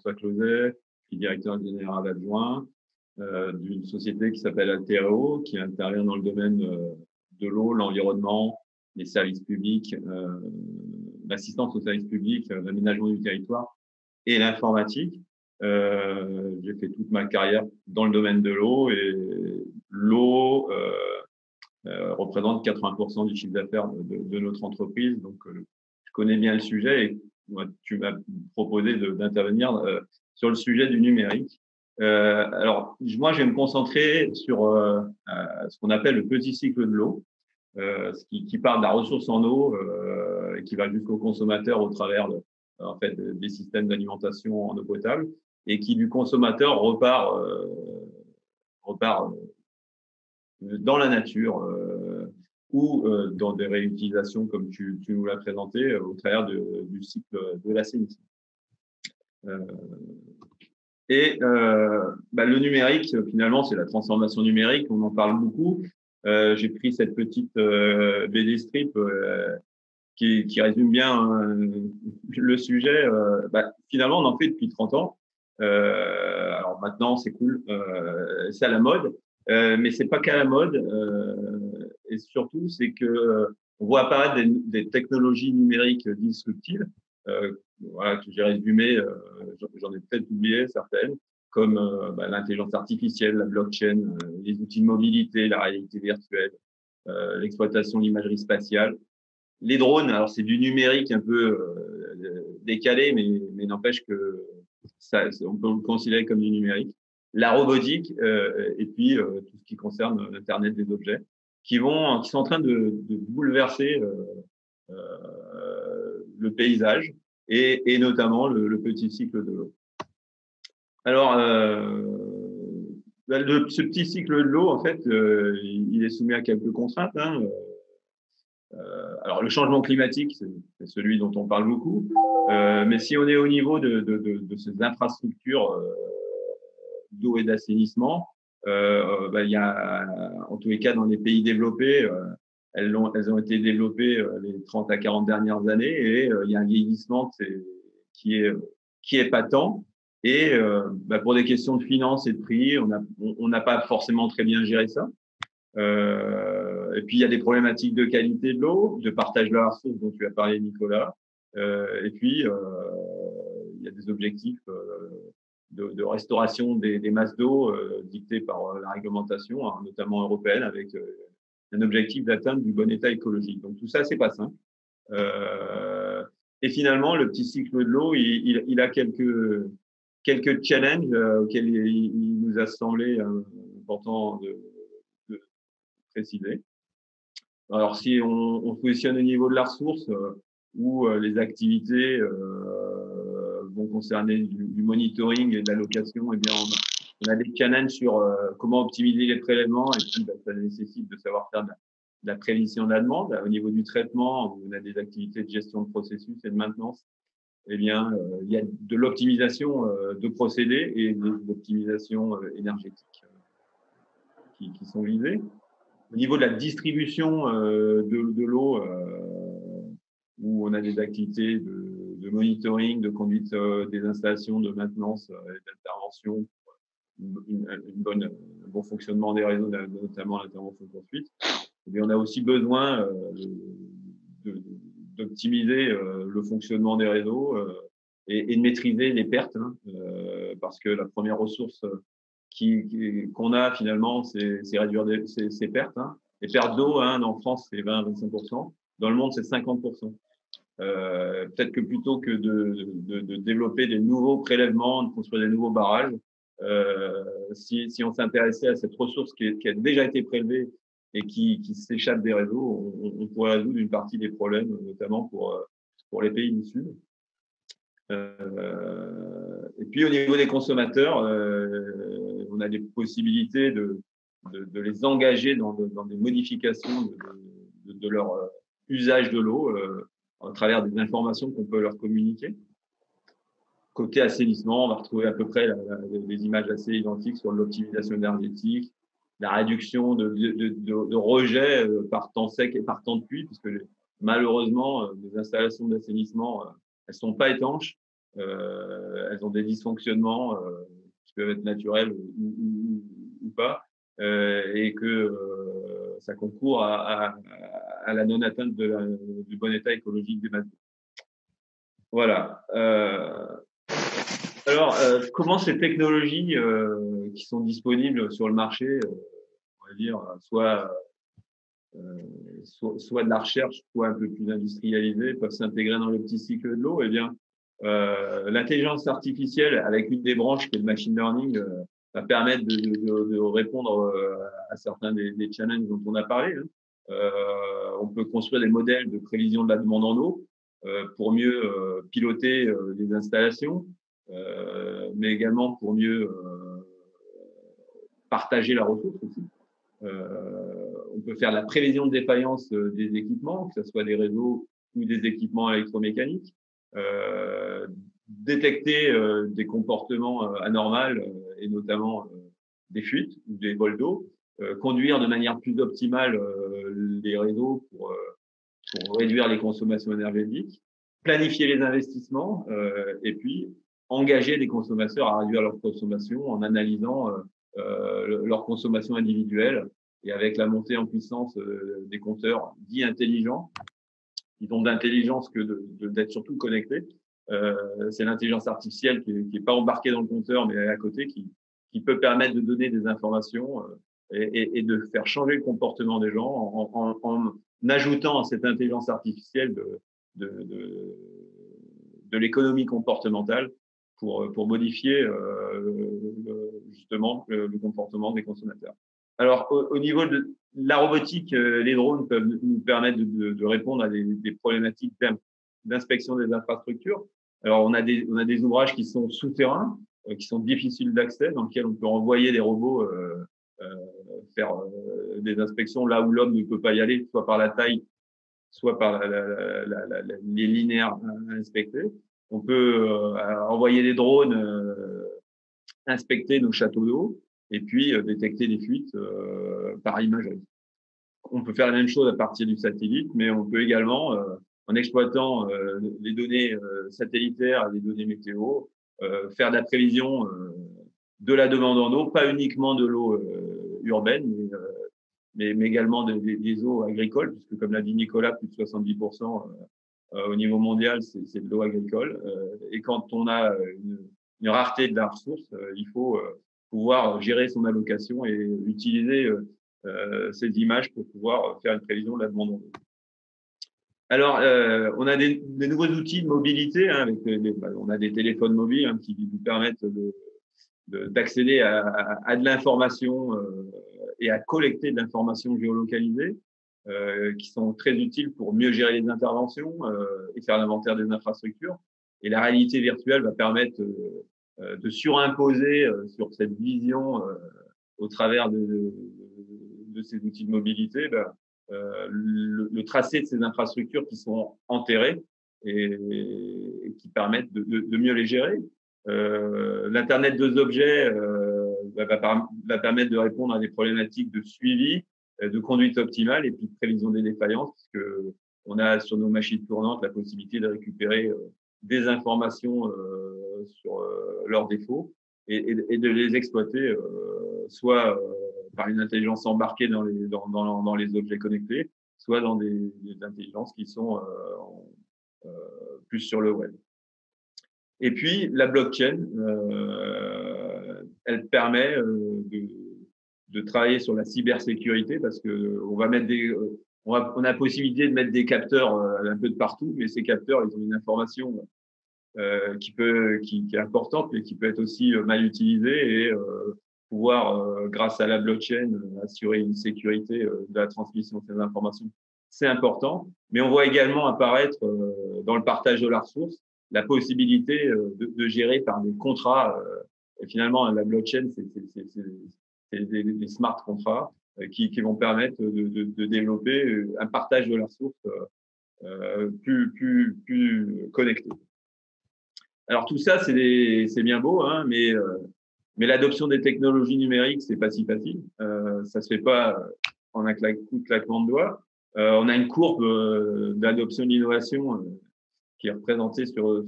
François Closet, qui est directeur général adjoint d'une société qui s'appelle Altero, qui intervient dans le domaine de l'eau, l'environnement, les services publics, l'assistance aux services publics, l'aménagement du territoire et l'informatique. J'ai fait toute ma carrière dans le domaine de l'eau et l'eau représente 80% du chiffre d'affaires de notre entreprise. Donc, je connais bien le sujet et moi, tu m'as proposé d'intervenir sur le sujet du numérique. Alors, moi, je vais me concentrer sur ce qu'on appelle le petit cycle de l'eau, qui part de la ressource en eau et qui va jusqu'au consommateur au travers en fait, des systèmes d'alimentation en eau potable et qui, du consommateur, repart dans la nature ou dans des réutilisations comme tu nous l'as présenté au travers du cycle de l'assainissement. Le numérique, finalement, c'est la transformation numérique. On en parle beaucoup. J'ai pris cette petite BD strip qui résume bien le sujet. Finalement, on en fait depuis 30 ans. Alors maintenant, c'est cool. C'est à la mode. Mais c'est pas qu'à la mode. Et surtout, c'est que on voit apparaître des technologies numériques disruptives. Voilà, que j'ai résumé, j'en ai peut-être oublié certaines, comme l'intelligence artificielle, la blockchain, les outils de mobilité, la réalité virtuelle, l'exploitation de l'imagerie spatiale. Les drones, alors c'est du numérique un peu décalé, mais n'empêche que on peut le considérer comme du numérique. La robotique et puis tout ce qui concerne l'Internet des objets, qui sont en train de bouleverser le paysage et notamment le petit cycle de l'eau. Alors, ce petit cycle de l'eau, en fait, il est soumis à quelques contraintes. Alors, le changement climatique, c'est celui dont on parle beaucoup. Mais si on est au niveau de ces infrastructures d'eau et d'assainissement, il y a, en tous les cas, dans les pays développés, elles ont été développées les 30 à 40 dernières années et il y a un vieillissement qui est patent. Et pour des questions de finances et de prix, on n'a pas forcément très bien géré ça. Et puis, il y a des problématiques de qualité de l'eau, de partage de la ressource dont tu as parlé, Nicolas. Et puis, il y a des objectifs de restauration des masses d'eau dictés par la réglementation, notamment européenne, avec un objectif d'atteinte du bon état écologique. Donc, tout ça, c'est pas simple. Et finalement, le petit cycle de l'eau, il a quelques challenges auxquels il nous a semblé important de préciser. Alors, si on se positionne au niveau de la ressource, où les activités vont concerner du monitoring et de l'allocation, eh bien, on a des challenges sur comment optimiser les prélèvements et puis ça nécessite de savoir faire de la prévision de la demande. Au niveau du traitement, où on a des activités de gestion de processus et de maintenance, eh bien, il y a de l'optimisation de procédés et de l'optimisation énergétique qui sont visées. Au niveau de la distribution de l'eau, où on a des activités de monitoring, de conduite des installations, de maintenance et d'intervention, un bon fonctionnement des réseaux, notamment l'intervention poursuite. Et bien, on a aussi besoin d'optimiser le fonctionnement des réseaux et de maîtriser les pertes, parce que la première ressource qu'on a finalement, c'est réduire ces pertes. Les pertes d'eau, en France, c'est 20-25%. Dans le monde, c'est 50%. Peut-être que plutôt que de développer des nouveaux prélèvements, de construire des nouveaux barrages, si on s'intéressait à cette ressource qui a déjà été prélevée et qui s'échappe des réseaux, on pourrait résoudre une partie des problèmes, notamment pour les pays du Sud. Et puis au niveau des consommateurs, on a des possibilités de les engager dans des modifications de leur usage de l'eau à travers des informations qu'on peut leur communiquer. Côté assainissement, on va retrouver à peu près des images assez identiques sur l'optimisation énergétique, la réduction de rejets par temps sec et par temps de pluie, puisque malheureusement, les installations d'assainissement, elles sont pas étanches. elles ont des dysfonctionnements qui peuvent être naturels ou pas, et que ça concourt à la non-atteinte du bon état écologique des matériaux. Voilà. Alors, comment ces technologies qui sont disponibles sur le marché, on va dire, soit de la recherche, soit un peu plus industrialisée, peuvent s'intégrer dans le petit cycle de l'eau? Eh bien, l'intelligence artificielle, avec une des branches qui est le machine learning, va permettre de répondre à certains des challenges dont on a parlé. Hein. On peut construire des modèles de prévision de la demande en eau pour mieux piloter les installations, mais également pour mieux partager la ressource aussi. On peut faire la prévision de défaillance des équipements, que ce soit des réseaux ou des équipements électromécaniques, détecter des comportements anormaux et notamment des fuites ou des vols d'eau, conduire de manière plus optimale les réseaux pour réduire les consommations énergétiques, planifier les investissements et puis engager les consommateurs à réduire leur consommation en analysant leur consommation individuelle. Et avec la montée en puissance des compteurs dits intelligents, ils ont d'intelligence que d'être surtout connectés. C'est l'intelligence artificielle qui est pas embarquée dans le compteur, mais à côté, qui peut permettre de donner des informations et de faire changer le comportement des gens en ajoutant à cette intelligence artificielle de l'économie comportementale pour modifier justement le comportement des consommateurs. Alors, au niveau de la robotique, les drones peuvent nous permettre de répondre à des problématiques d'inspection des infrastructures. Alors, on a des ouvrages qui sont souterrains, qui sont difficiles d'accès, dans lesquels on peut envoyer des robots faire des inspections là où l'homme ne peut pas y aller, soit par la taille, soit par les linéaires à inspecter. On peut envoyer des drones inspecter nos châteaux d'eau et puis détecter des fuites par imagerie. On peut faire la même chose à partir du satellite, mais on peut également, en exploitant les données satellitaires et les données météo, faire de la prévision de la demande en eau, pas uniquement de l'eau urbaine, mais également des eaux agricoles, puisque comme l'a dit Nicolas, plus de 70% au niveau mondial, c'est de l'eau agricole. Et quand on a une rareté de la ressource, il faut pouvoir gérer son allocation et utiliser ces images pour pouvoir faire une prévision de la demande en eau. Alors, on a des nouveaux outils de mobilité, hein, on a des téléphones mobiles hein, qui nous permettent d'accéder à de l'information et à collecter de l'information géolocalisée, qui sont très utiles pour mieux gérer les interventions et faire l'inventaire des infrastructures. Et la réalité virtuelle va permettre de surimposer sur cette vision au travers de ces outils de mobilité le tracé de ces infrastructures qui sont enterrées et qui permettent de mieux les gérer. L'Internet des objets va permettre de répondre à des problématiques de suivi, de conduite optimale et puis de prévision des défaillances, puisque on a sur nos machines tournantes la possibilité de récupérer des informations sur leurs défauts et de les exploiter soit par une intelligence embarquée dans les objets connectés, soit dans des intelligences qui sont plus sur le web. Et puis, la blockchain, elle permet de travailler sur la cybersécurité parce que on a la possibilité de mettre des capteurs un peu de partout, mais ces capteurs, ils ont une information qui est importante, mais qui peut être aussi mal utilisée et pouvoir, grâce à la blockchain, assurer une sécurité de la transmission de ces informations. C'est important, mais on voit également apparaître dans le partage de la ressource la possibilité de gérer par des contrats. Et finalement, la blockchain, c'est des smart contrats qui vont permettre de développer un partage de la ressource plus connecté. Alors tout ça, c'est bien beau, hein, mais l'adoption des technologies numériques, c'est pas si facile. Ça se fait pas en un coup de claquement de doigts. On a une courbe d'adoption de l'innovation qui est représenté sur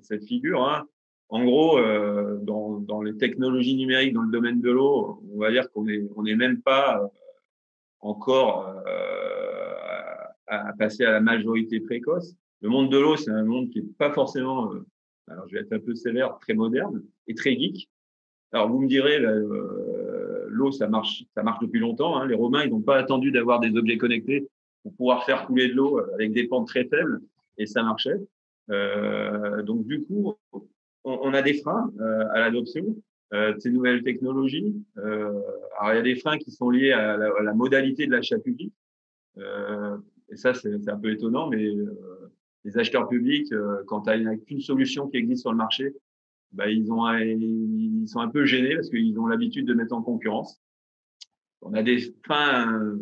cette figure. Hein. En gros, dans les technologies numériques dans le domaine de l'eau, on va dire qu'on est même pas encore à passer à la majorité précoce. Le monde de l'eau, c'est un monde qui est pas forcément, alors je vais être un peu sévère, très moderne et très geek. Alors vous me direz, l'eau, ça marche depuis longtemps. Hein. Les Romains, ils n'ont pas attendu d'avoir des objets connectés pour pouvoir faire couler de l'eau avec des pentes très faibles, et ça marchait. Donc du coup, on a des freins à l'adoption de ces nouvelles technologies. Alors il y a des freins qui sont liés à la modalité de l'achat public. Et ça, c'est un peu étonnant, mais les acheteurs publics, quand il n'y a qu'une solution qui existe sur le marché, bah, ils sont un peu gênés parce qu'ils ont l'habitude de mettre en concurrence. On a des freins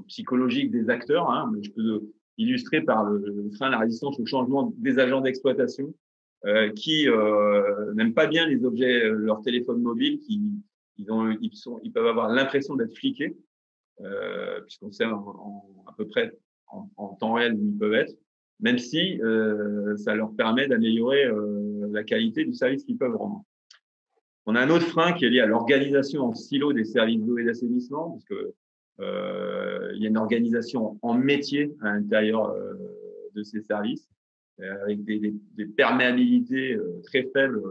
psychologiques des acteurs. Hein, mais je peux illustrer par le frein à la résistance au changement des agents d'exploitation qui n'aiment pas bien les objets, leur téléphone mobile, ils peuvent avoir l'impression d'être fliqués, puisqu'on sait à peu près en temps réel où ils peuvent être, même si ça leur permet d'améliorer la qualité du service qu'ils peuvent rendre. On a un autre frein qui est lié à l'organisation en silo des services d'eau et d'assainissement, parce que il y a une organisation en métier à l'intérieur de ces services, avec des perméabilités très faibles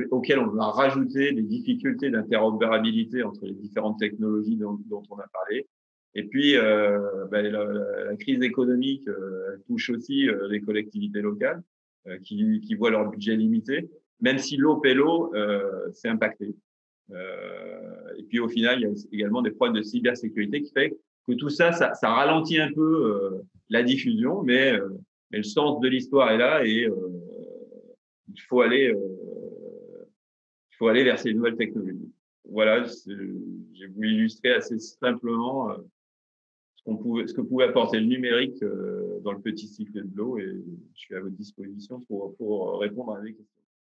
auxquelles on va rajouter des difficultés d'interopérabilité entre les différentes technologies dont on a parlé. Et puis, la crise économique touche aussi les collectivités locales qui voient leur budget limité, même si l'eau paie l'eau, c'est impacté. Et puis, au final, il y a également des problèmes de cybersécurité qui fait que tout ça ralentit un peu la diffusion, mais le sens de l'histoire est là et il faut aller vers ces nouvelles technologies. Voilà, j'ai voulu illustrer assez simplement ce que pouvait apporter le numérique dans le petit cycle de l'eau, et je suis à votre disposition pour répondre à des questions.